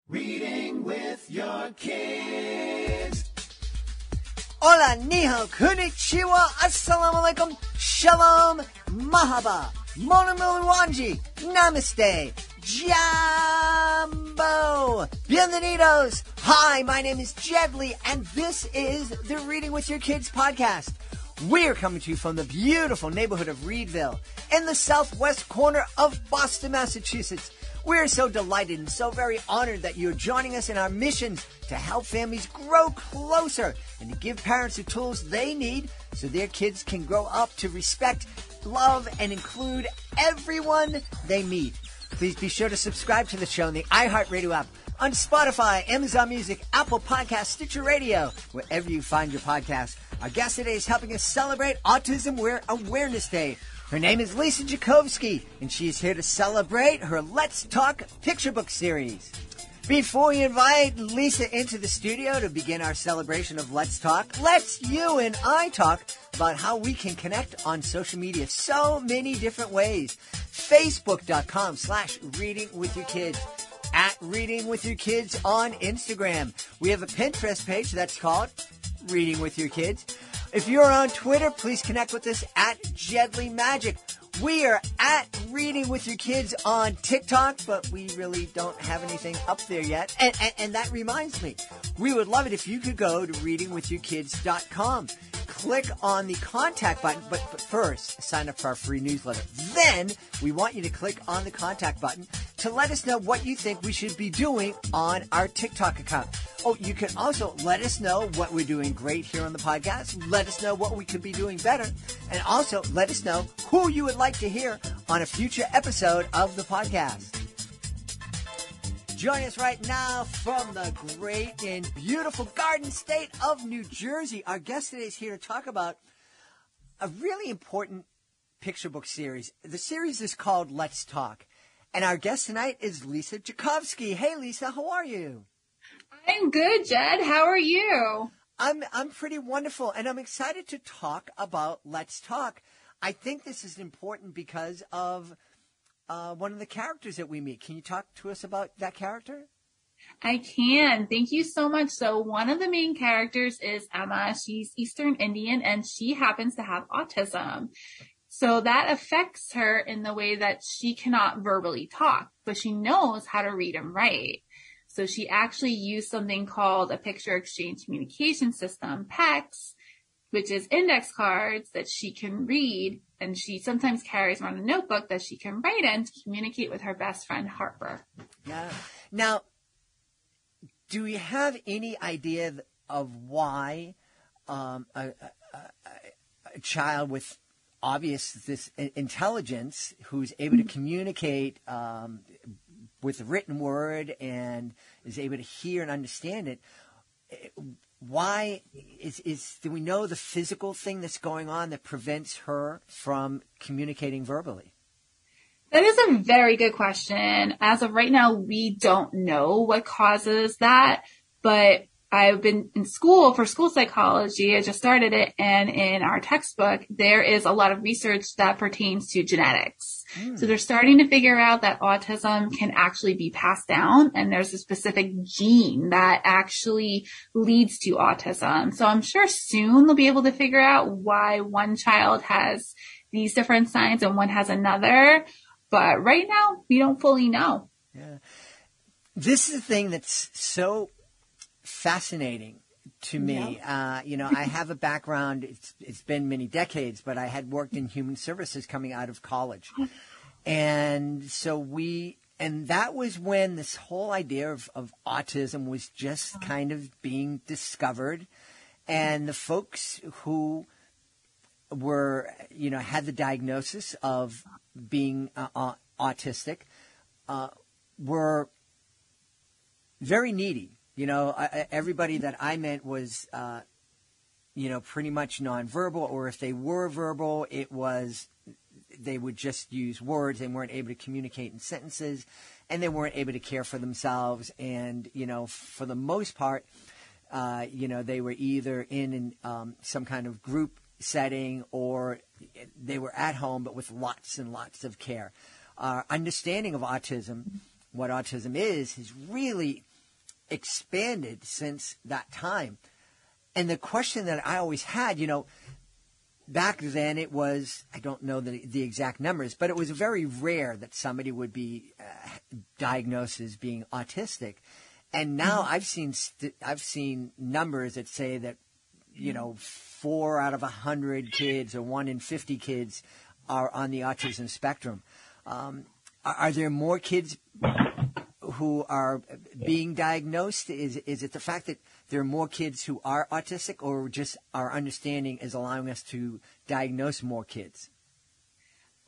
Reading with your kids. Hola, ni hao, konnichiwa, assalamu alaikum, shalom, mahaba, monomilwanji, namaste, jambo, bienvenidos. Hi, my name is Jedley, and this is the Reading with Your Kids podcast. We're coming to you from the beautiful neighborhood of Reedville in the southwest corner of Boston, Massachusetts. We're so delighted and so very honored that you're joining us in our mission to help families grow closer and to give parents the tools they need so their kids can grow up to respect, love, and include everyone they meet. Please be sure to subscribe to the show in the iHeartRadio app, on Spotify, Amazon Music, Apple Podcasts, Stitcher Radio, wherever you find your podcast. Our guest today is helping us celebrate Autism Awareness Day. Her name is Lisa Jacovski, and she is here to celebrate her Let's Talk picture book series. Before we invite Lisa into the studio to begin our celebration of Let's Talk, let's you and I talk about how we can connect on social media so many different ways. Facebook.com/readingwithyourkids. At Reading With Your Kids on Instagram. We have a Pinterest page that's called Reading With Your Kids. If you're on Twitter, please connect with us at Jedley Magic. We are at Reading With Your Kids on TikTok, but we really don't have anything up there yet. And that reminds me, we would love it if you could go to readingwithyourkids.com. Click on the contact button, but first, sign up for our free newsletter. Then, we want you to click on the contact button to let us know what you think we should be doing on our TikTok account. Oh, you can also let us know what we're doing great here on the podcast. Let us know what we could be doing better. And also, let us know who you would like to hear on a future episode of the podcast. Join us right now from the great and beautiful Garden State of New Jersey. Our guest today is here to talk about a really important picture book series. The series is called Let's Talk. And our guest tonight is Lisa Jacovski. Hey, Lisa, how are you? I'm good, Jed. How are you? I'm pretty wonderful, and I'm excited to talk about Let's Talk. I think this is important because of one of the characters that we meet. Can you talk to us about that character? I can. Thank you so much. So one of the main characters is Emma. She's Eastern Indian, and she happens to have autism. So that affects her in the way that she cannot verbally talk, but she knows how to read and write. So she actually used something called a picture exchange communication system, PECS, which is index cards that she can read, and she sometimes carries around a notebook that she can write in to communicate with her best friend, Harper. Yeah. Now, do we have any idea of why a child with this intelligence who's able to communicate with written word and is able to hear and understand it, why do we know the physical thing that's going on that prevents her from communicating verbally? That is a very good question. As of right now, we don't know what causes that, but I've been in school for school psychology. I just started it, and in our textbook, there is a lot of research that pertains to genetics. So they're starting to figure out that autism can actually be passed down, and there's a specific gene that actually leads to autism. So I'm sure soon they'll be able to figure out why one child has these different signs and one has another. But right now, we don't fully know. Yeah. This is the thing that's so fascinating to me. Yeah. I have a background, it's been many decades, but I had worked in human services coming out of college. And so that was when this whole idea of autism was just kind of being discovered. And the folks who were, had the diagnosis of being autistic were very needy. Everybody that I met was, pretty much nonverbal, or if they were verbal, they would just use words. They weren't able to communicate in sentences, and they weren't able to care for themselves. And, for the most part, they were either in some kind of group setting or they were at home, but with lots and lots of care. Our understanding of autism, what autism is really expanded since that time. And the question that I always had, back then it was, I don't know the exact numbers, but it was very rare that somebody would be diagnosed as being autistic. And now I've seen numbers that say that, 4 out of 100 kids or 1 in 50 kids are on the autism spectrum. Are there more kids who are being diagnosed? Is it the fact that there are more kids who are autistic, or just our understanding is allowing us to diagnose more kids?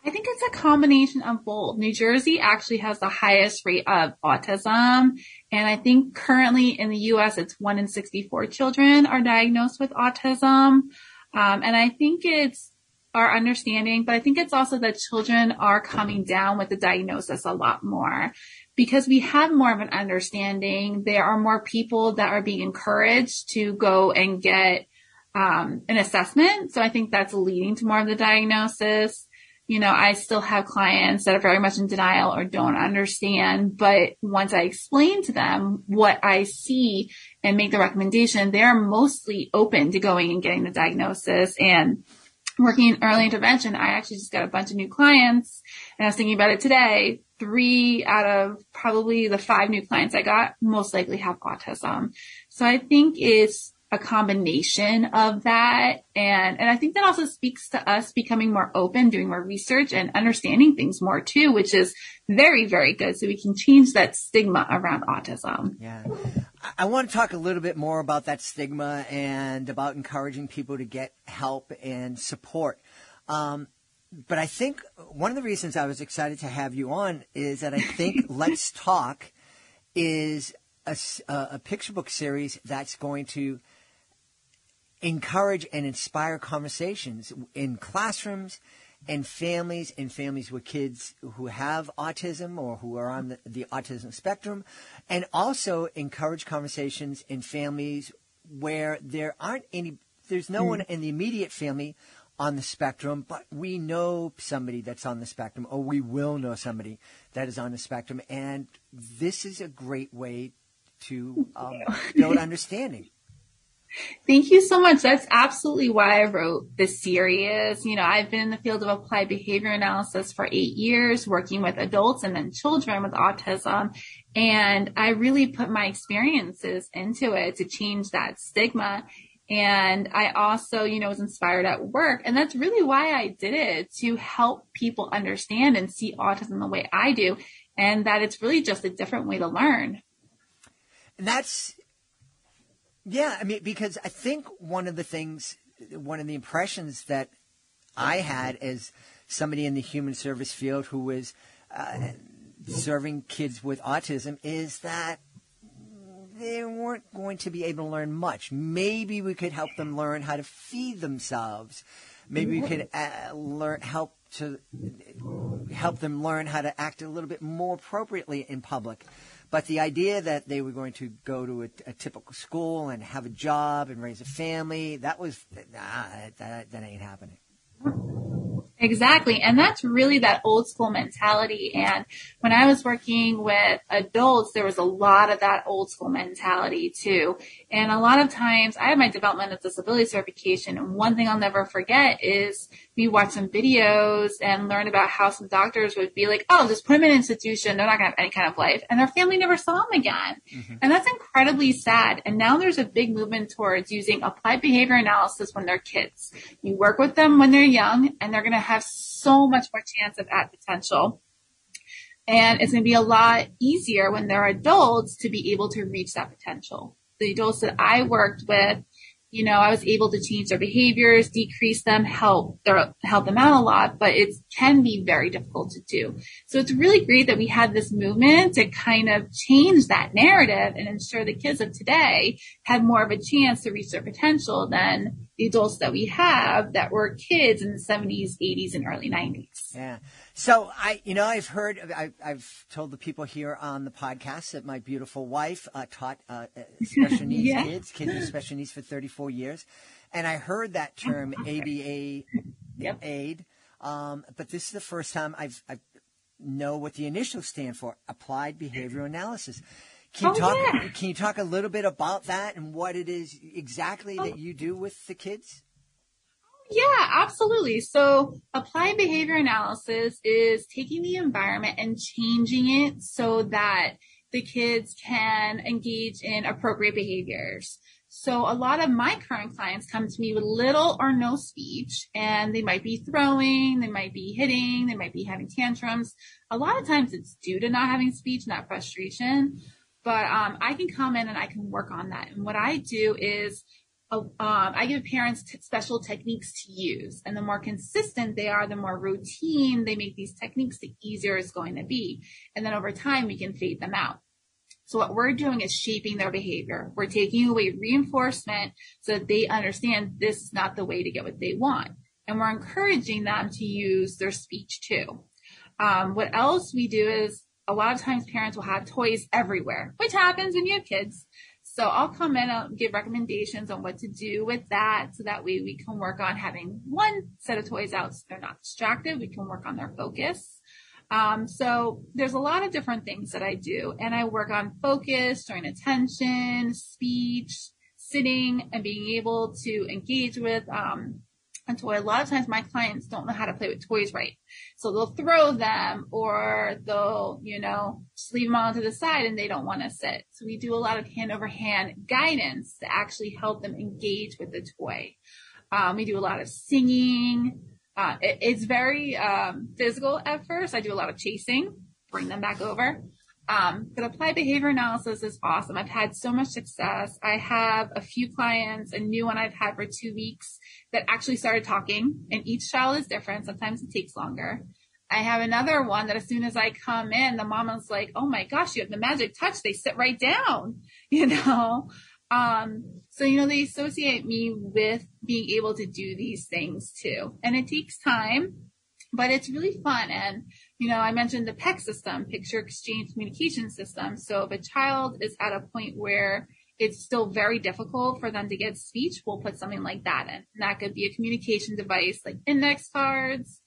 I think it's a combination of both. New Jersey actually has the highest rate of autism. And I think currently in the U.S., it's 1 in 64 children are diagnosed with autism. And I think it's our understanding, but I think it's also that children are coming down with the diagnosis a lot more. Because we have more of an understanding, there are more people that are being encouraged to go and get an assessment. So I think that's leading to more of the diagnosis. I still have clients that are very much in denial or don't understand, but once I explain to them what I see and make the recommendation, they're mostly open to going and getting the diagnosis. And working in early intervention, I actually just got a bunch of new clients, and I was thinking about it today. 3 out of probably the 5 new clients I got most likely have autism. So I think it's a combination of that. And I think that also speaks to us becoming more open, doing more research and understanding things more too, which is very, very good. So we can change that stigma around autism. Yeah. I want to talk a little bit more about that stigma and about encouraging people to get help and support. But I think one of the reasons I was excited to have you on is that I think Let's Talk is a picture book series that's going to encourage and inspire conversations in classrooms and families with kids who have autism or who are on the autism spectrum, and also encourage conversations in families where there's no one in the immediate family on the spectrum, but we know somebody that's on the spectrum, or we will know somebody that is on the spectrum, and this is a great way to build understanding. Thank you so much. That's absolutely why I wrote this series. I've been in the field of applied behavior analysis for 8 years, working with adults and then children with autism. And I really put my experiences into it to change that stigma. And I also, was inspired at work. And that's really why I did it, to help people understand and see autism the way I do, and that it's really just a different way to learn. And that's, because I think one of the impressions that I had as somebody in the human service field who was serving kids with autism is that they weren't going to be able to learn much. Maybe we could help them learn how to feed themselves. Maybe we could help them learn how to act a little bit more appropriately in public. But the idea that they were going to go to a typical school and have a job and raise a family, that ain't happening. Exactly. And that's really that old school mentality. And when I was working with adults, there was a lot of that old school mentality too. And a lot of times I have my developmental disability certification. And one thing I'll never forget is we watched some videos and learned about how some doctors would be like, oh, just put them in an institution. They're not going to have any kind of life. And their family never saw them again. Mm-hmm. And that's incredibly sad. And now there's a big movement towards using applied behavior analysis when they're kids. You work with them when they're young, and they're going to have so much more chance of at potential. And it's going to be a lot easier when they're adults to be able to reach that potential. The adults that I worked with, I was able to change their behaviors, decrease them, help them out a lot, but it can be very difficult to do. So it's really great that we had this movement to kind of change that narrative and ensure the kids of today had more of a chance to reach their potential than the adults that we have that were kids in the 70s, 80s, and early 90s. Yeah. So I've told the people here on the podcast that my beautiful wife taught special needs kids with special needs for 34 years. And I heard that term ABA aid. But this is the first time I know what the initials stand for, Applied Behavior Analysis. Can you talk a little bit about that and what it is exactly that you do with the kids? Yeah, absolutely. So applied behavior analysis is taking the environment and changing it so that the kids can engage in appropriate behaviors. So a lot of my current clients come to me with little or no speech, and they might be throwing, they might be hitting, they might be having tantrums. A lot of times it's due to not having speech, not frustration. But I can come in and I can work on that. And what I do is I give parents special techniques to use. And the more consistent they are, the more routine they make these techniques, the easier it's going to be. And then over time, we can fade them out. So what we're doing is shaping their behavior. We're taking away reinforcement so that they understand this is not the way to get what they want. And we're encouraging them to use their speech too. What else we do is a lot of times parents will have toys everywhere, which happens when you have kids. So I'll come in and give recommendations on what to do with that. So that way we can work on having one set of toys out so they're not distracted. We can work on their focus. So there's a lot of different things that I do, and I work on focus, drawing attention, speech, sitting, and being able to engage with, a toy. A lot of times my clients don't know how to play with toys right. So they'll throw them or they'll, just leave them on to the side and they don't want to sit. So we do a lot of hand over hand guidance to actually help them engage with the toy. We do a lot of singing. It's very physical at first. I do a lot of chasing, bring them back over. But applied behavior analysis is awesome. I've had so much success. I have a few clients, a new one I've had for 2 weeks that actually started talking, and each child is different. Sometimes it takes longer. I have another one that as soon as I come in, the mama's like, oh my gosh, you have the magic touch. They sit right down, So, they associate me with being able to do these things too. And it takes time, but it's really fun. And, I mentioned the PEC system, picture exchange communication system. So if a child is at a point where it's still very difficult for them to get speech, we'll put something like that in. And that could be a communication device like index cards.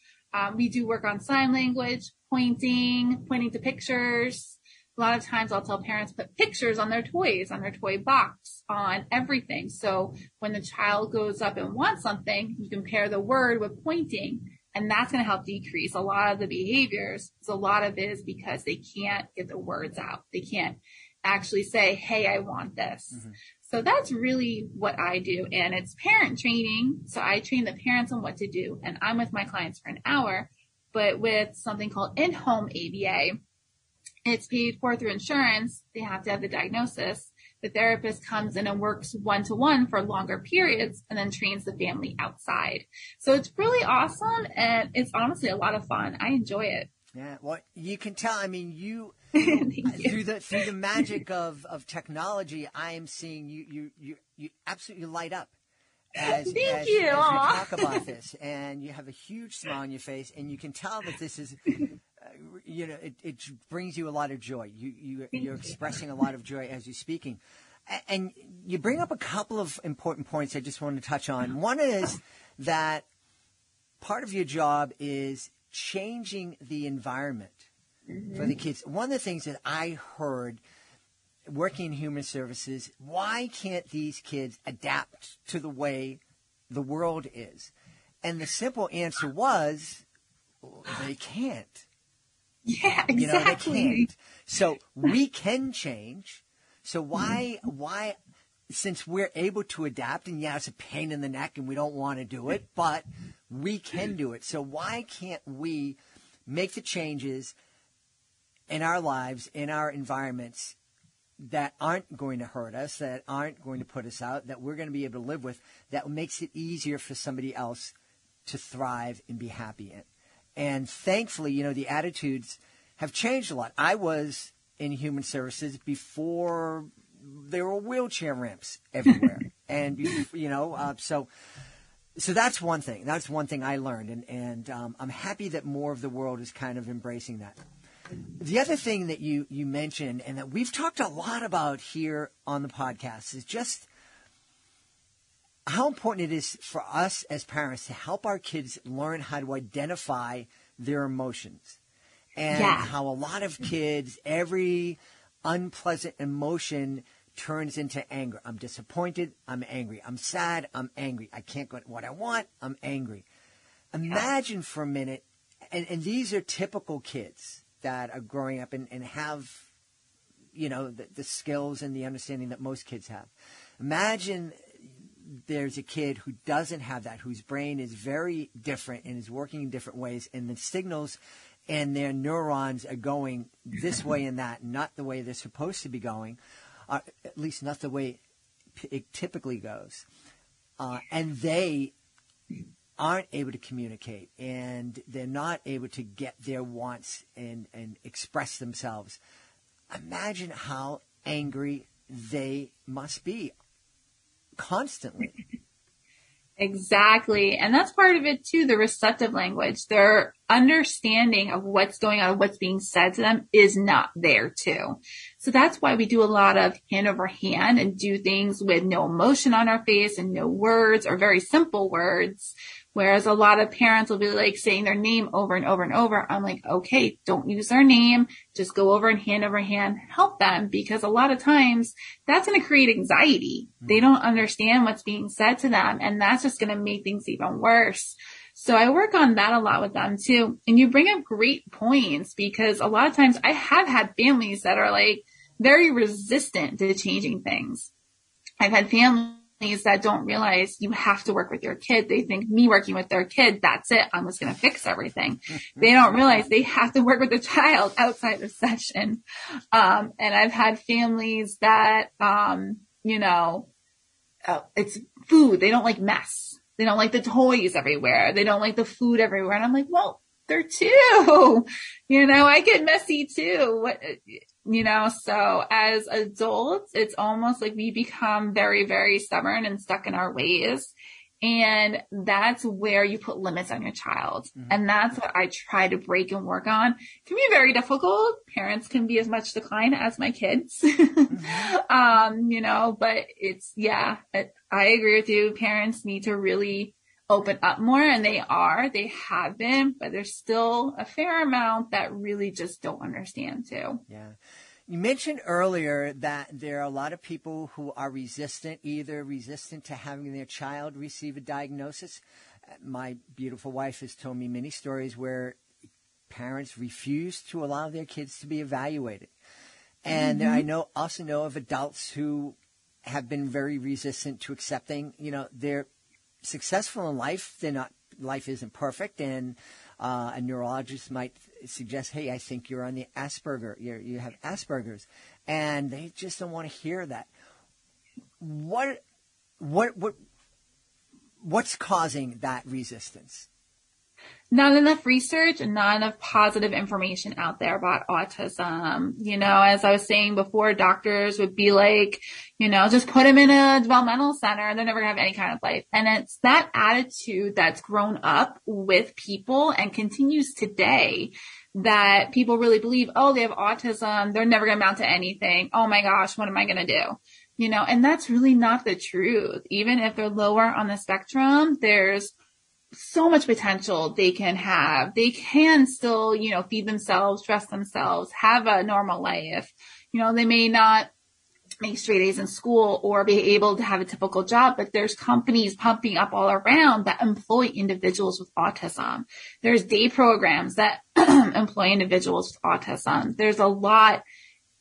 We do work on sign language, pointing to pictures. A lot of times I'll tell parents put pictures on their toys, on their toy box, on everything. So when the child goes up and wants something, you can pair the word with pointing, and that's going to help decrease a lot of the behaviors. So a lot of it is because they can't get the words out. They can't actually say, hey, I want this. Mm-hmm. So that's really what I do. And it's parent training. So I train the parents on what to do. And I'm with my clients for an hour, but with something called in-home ABA. It's paid for through insurance. They have to have the diagnosis. The therapist comes in and works one-to-one for longer periods and then trains the family outside. So it's really awesome, and it's honestly a lot of fun. I enjoy it. Yeah, well, you can tell. I mean, you through the magic of technology, I am seeing you absolutely light up as we talk about this, and you have a huge smile on your face, and you can tell that this is. It brings you a lot of joy. You're expressing a lot of joy as you're speaking. And you bring up a couple of important points I just wanted to touch on. One is that part of your job is changing the environment for the kids. One of the things that I heard working in human services, why can't these kids adapt to the way the world is? And the simple answer was, they can't. Yeah, exactly. They can't. So we can change. So why, since we're able to adapt, and it's a pain in the neck and we don't want to do it, but we can do it. So why can't we make the changes in our lives, in our environments that aren't going to hurt us, that aren't going to put us out, that we're going to be able to live with, that makes it easier for somebody else to thrive and be happy in? And thankfully, the attitudes have changed a lot. I was in human services before there were wheelchair ramps everywhere. And, so that's one thing. That's one thing I learned. And I'm happy that more of the world is kind of embracing that. The other thing that you mentioned, and that we've talked a lot about here on the podcast, is just how important it is for us as parents to help our kids learn how to identify their emotions. And how a lot of kids, every unpleasant emotion turns into anger. I'm disappointed. I'm angry. I'm sad. I'm angry. I can't get what I want. I'm angry. Imagine for a minute, and these are typical kids that are growing up and have, the skills and the understanding that most kids have. Imagine there's a kid who doesn't have that, whose brain is very different and is working in different ways, and the signals and their neurons are going this way and that, not the way they're supposed to be going, at least not the way it typically goes. And they aren't able to communicate, and they're not able to get their wants and express themselves. Imagine how angry they must be constantly. Exactly. And that's part of it too, the receptive language. Their understanding of what's going on, what's being said to them is not there too. So that's why we do a lot of hand over hand and do things with no emotion on our face and no words or very simple words. Whereas a lot of parents will be like saying their name over and over and over. I'm like, okay, don't use their name. Just go over hand help them, because a lot of times that's going to create anxiety. They don't understand what's being said to them, and that's just going to make things even worse. So I work on that a lot with them too. And you bring up great points, because a lot of times I have had families that are like very resistant to changing things. I've had families that don't realize you have to work with your kid. They think me working with their kid, that's it. I'm just going to fix everything. They don't realize they have to work with the child outside of session. And I've had families that, it's food. They don't like mess. They don't like the toys everywhere. They don't like the food everywhere. And I'm like, well, they're two, I get messy too. So as adults, it's almost like we become very, very stubborn and stuck in our ways. And that's where you put limits on your child. Mm-hmm. And that's what I try to break and work on. It can be very difficult. Parents can be as much decline as my kids. Mm-hmm. But I agree with you. Parents need to really open up more, and they have been, but there's still a fair amount that really just don't understand too. Yeah. You mentioned earlier that there are a lot of people who are either resistant to having their child receive a diagnosis. My beautiful wife has told me many stories where parents refuse to allow their kids to be evaluated. And mm-hmm. I also know of adults who have been very resistant to accepting, they're successful in life. Life isn't perfect, and a neurologist might suggest, hey, I think you're on the Asperger. You have Asperger's, and they just don't want to hear that. What's causing that resistance? Not enough research and not enough positive information out there about autism. As I was saying before, doctors would be like, just put them in a developmental center and they're never going to have any kind of life. And it's that attitude that's grown up with people and continues today, that people really believe, oh, they have autism, they're never going to amount to anything. Oh my gosh, what am I going to do? And that's really not the truth. Even if they're lower on the spectrum, there's so much potential they can have. They can still, feed themselves, dress themselves, have a normal life. They may not make straight A's in school or be able to have a typical job, but there's companies pumping up all around that employ individuals with autism. There's day programs that employ individuals with autism. There's a lot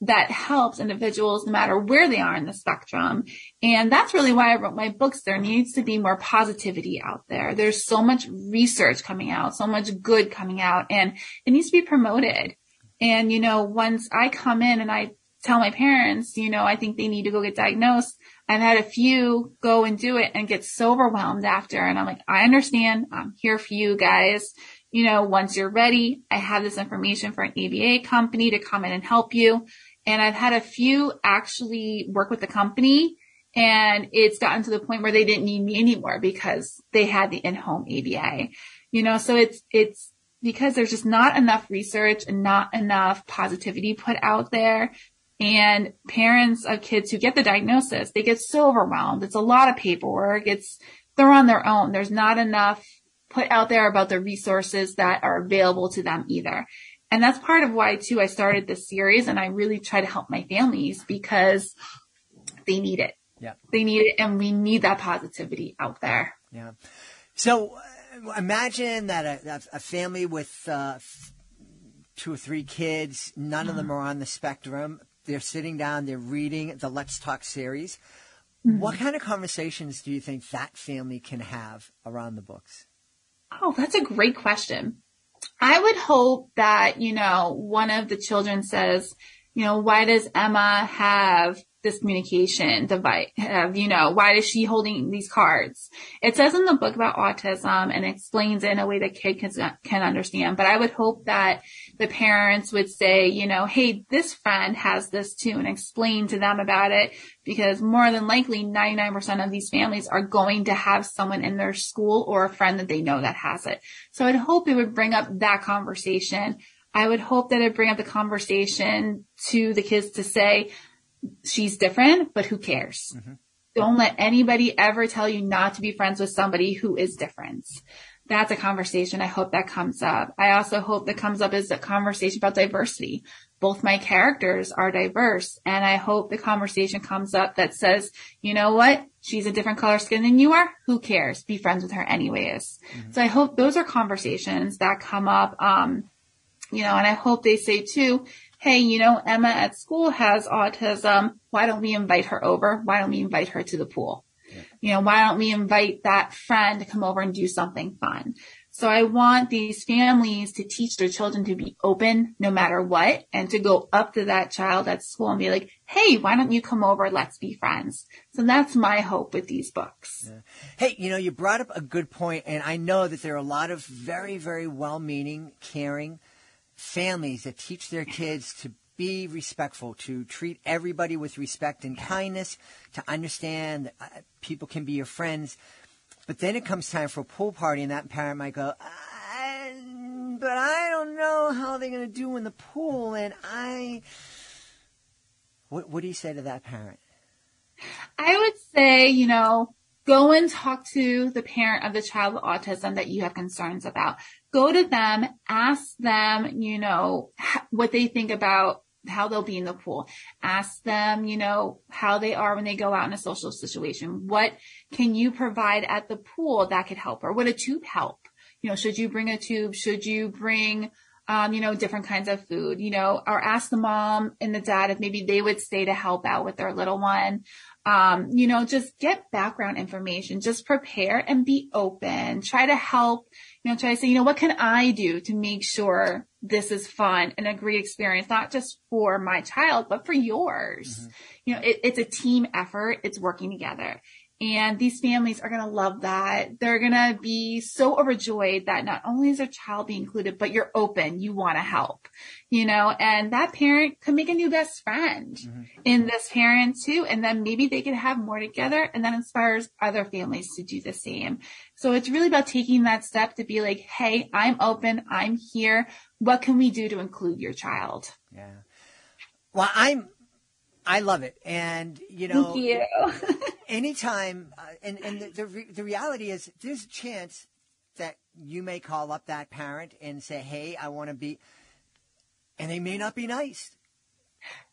that helps individuals no matter where they are in the spectrum. And that's really why I wrote my books. There needs to be more positivity out there. There's so much research coming out, so much good coming out, and it needs to be promoted. And, once I come in and I tell my parents, I think they need to go get diagnosed, I've had a few go and do it and get so overwhelmed after. And I'm like, I understand. I'm here for you guys. Once you're ready, I have this information for an ABA company to come in and help you. And I've had a few actually work with the company, and it's gotten to the point where they didn't need me anymore because they had the in-home ABA, so it's because there's just not enough research and not enough positivity put out there. And parents of kids who get the diagnosis, they get so overwhelmed. It's a lot of paperwork. They're on their own. There's not enough put out there about the resources that are available to them either. And that's part of why too, I started this series, and I really try to help my families because they need it. Yeah. They need it, and we need that positivity out there. Yeah. So imagine that a family with 2 or 3 kids, none of them are on the spectrum. They're sitting down, they're reading the Let's Talk series. What kind of conversations do you think that family can have around the books? Oh, that's a great question. I would hope that, one of the children says, why does Emma have this communication device? Why is she holding these cards? It says in the book about autism and explains it in a way that kids can understand. But I would hope that the parents would say, hey, this friend has this too, and explain to them about it, because more than likely 99% of these families are going to have someone in their school or a friend that they know that has it. So I'd hope it would bring up that conversation. I would hope that it bring up the conversation to the kids to say, she's different, but who cares? Mm-hmm. Don't let anybody ever tell you not to be friends with somebody who is different. That's a conversation. I hope that comes up. I also hope that comes up is a conversation about diversity. Both my characters are diverse, and I hope the conversation comes up that says, you know what? She's a different color skin than you are. Who cares? Be friends with her anyways. Mm-hmm. So I hope those are conversations that come up. And I hope they say too, hey, Emma at school has autism. Why don't we invite her over? Why don't we invite her to the pool? Yeah. Why don't we invite that friend to come over and do something fun? So I want these families to teach their children to be open no matter what, and to go up to that child at school and be like, hey, why don't you come over? Let's be friends. So that's my hope with these books. Yeah. Hey, you brought up a good point, and I know that there are a lot of very, very well-meaning, caring families that teach their kids to be respectful, to treat everybody with respect and kindness, to understand that people can be your friends. But then it comes time for a pool party, and that parent might go, but I don't know how they're going to do in the pool. And what do you say to that parent? I would say, go and talk to the parent of the child with autism that you have concerns about. Go to them, ask them, what they think about how they'll be in the pool. Ask them, how they are when they go out in a social situation. What can you provide at the pool that could help? Or would a tube help? Should you bring a tube? Should you bring, different kinds of food, or ask the mom and the dad if maybe they would stay to help out with their little one. Just get background information, just prepare and be open, try to help, try to say, what can I do to make sure this is fun and a great experience, not just for my child, but for yours. Mm-hmm. It's a team effort. It's working together. And these families are going to love that. They're going to be so overjoyed that not only is their child being included, but you're open, you want to help, and that parent could make a new best friend in this parent too. And then maybe they could have more together, and that inspires other families to do the same. So it's really about taking that step to be like, hey, I'm open. I'm here. What can we do to include your child? Yeah. Well, I love it. And, Thank you. Anytime, and the reality is there's a chance that you may call up that parent and say, hey, I want to be, and they may not be nice.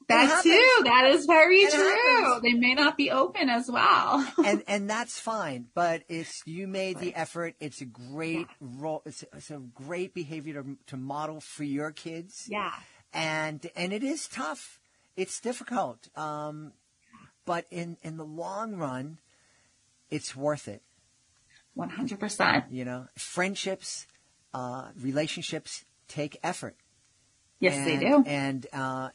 That too. That is very true. They may not be open as well. and that's fine, but you made the effort. It's a great role. It's a great behavior to model for your kids. Yeah. And it is tough. It's difficult. But in the long run, it's worth it. 100%. Friendships, relationships take effort. Yes, they do. And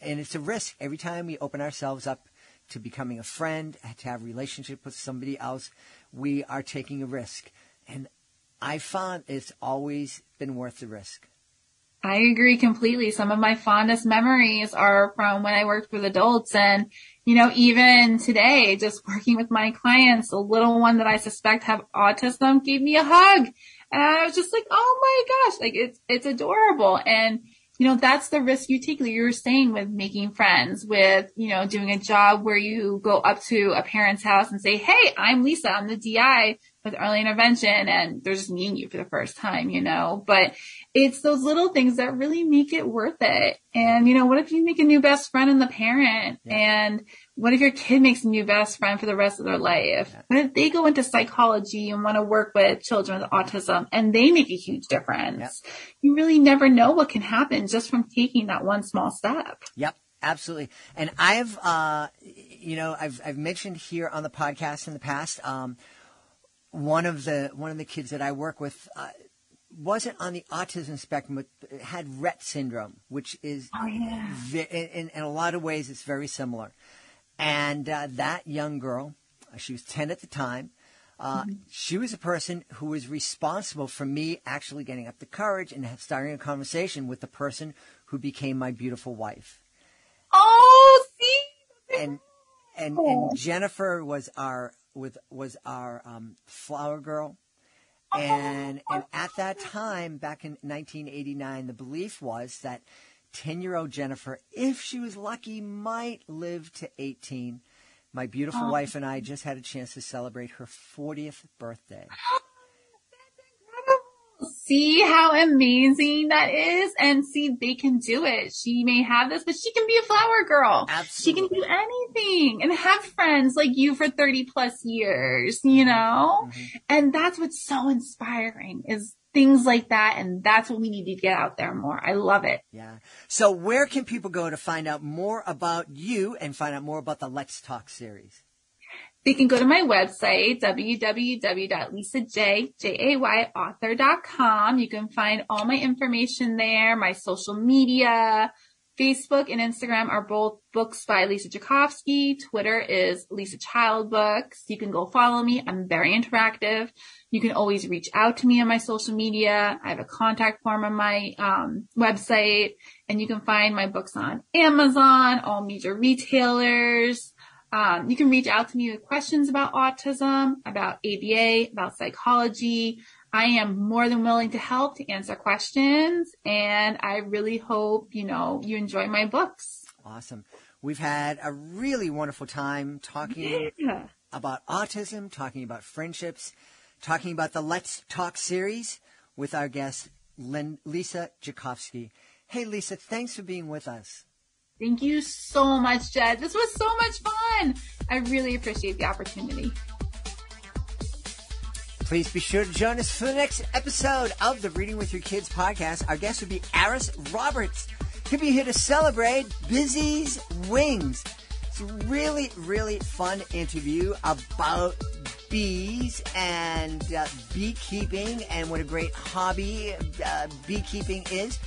it's a risk. Every time we open ourselves up to becoming a friend, to have a relationship with somebody else, we are taking a risk. And I found it's always been worth the risk. I agree completely. Some of my fondest memories are from when I worked with adults, and, even today, just working with my clients, the little one that I suspect have autism gave me a hug. And I was just like, oh my gosh, like it's adorable. And, that's the risk you take. Like you were saying, with making friends, with, doing a job where you go up to a parent's house and say, hey, I'm Lisa. I'm the DI with early intervention and they're just meeting you for the first time, but it's those little things that really make it worth it. And, what if you make a new best friend in the parent? Yeah. And what if your kid makes a new best friend for the rest of their life? Yeah. What if they go into psychology and want to work with children with autism and they make a huge difference? Yeah. You really never know what can happen just from taking that one small step. Yep. Absolutely. And I've mentioned here on the podcast in the past, one of the kids that I work with, wasn't on the autism spectrum, but had Rett syndrome, which is, in a lot of ways, it's very similar. And, that young girl, she was 10 at the time. She was a person who was responsible for me actually getting up the courage and starting a conversation with the person who became my beautiful wife. Oh, see, and Jennifer was our flower girl, and at that time, back in 1989, the belief was that 10-year-old Jennifer, if she was lucky, might live to 18. My beautiful wife and I just had a chance to celebrate her 40th birthday. See how amazing that is? And see, they can do it. She may have this, but she can be a flower girl. Absolutely. She can do anything and have friends like you for 30 plus years, Mm-hmm. And that's what's so inspiring is things like that. And that's what we need to get out there more. I love it. Yeah. So where can people go to find out more about you and find out more about the Let's Talk series? They can go to my website, www.lisajayauthor.com. You can find all my information there. My social media, Facebook and Instagram are both books by Lisa Jacovski. Twitter is Lisa Child Books. You can go follow me. I'm very interactive. You can always reach out to me on my social media. I have a contact form on my website, and you can find my books on Amazon, all major retailers. You can reach out to me with questions about autism, about ABA, about psychology. I am more than willing to help to answer questions, and I really hope, you enjoy my books. Awesome. We've had a really wonderful time talking about autism, talking about friendships, talking about the Let's Talk series with our guest, Lisa Jacovski. Hey, Lisa, thanks for being with us. Thank you so much, Jed. This was so much fun. I really appreciate the opportunity. Please be sure to join us for the next episode of the Reading with Your Kids podcast. Our guest will be Aris Roberts. He'll be here to celebrate Busy's Wings. It's a really, really fun interview about bees and beekeeping and what a great hobby beekeeping is.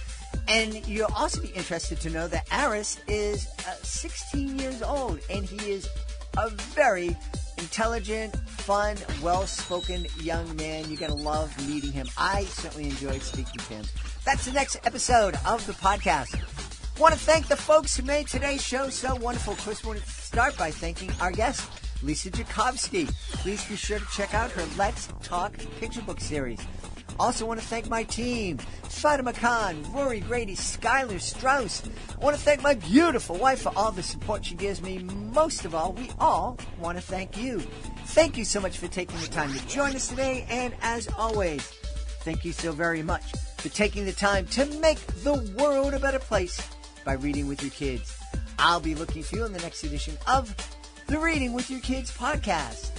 And you'll also be interested to know that Aris is 16 years old, and he is a very intelligent, fun, well-spoken young man. You're going to love meeting him. I certainly enjoyed speaking to him. That's the next episode of the podcast. I want to thank the folks who made today's show so wonderful. Of course, we want to start by thanking our guest, Lisa Jacovski. Please be sure to check out her Let's Talk picture book series. Also want to thank my team, Fatima Khan, Rory Grady, Skylar Strauss. I want to thank my beautiful wife for all the support she gives me. Most of all, we all want to thank you. Thank you so much for taking the time to join us today. And as always, thank you so very much for taking the time to make the world a better place by reading with your kids. I'll be looking for you in the next edition of the Reading with Your Kids podcast.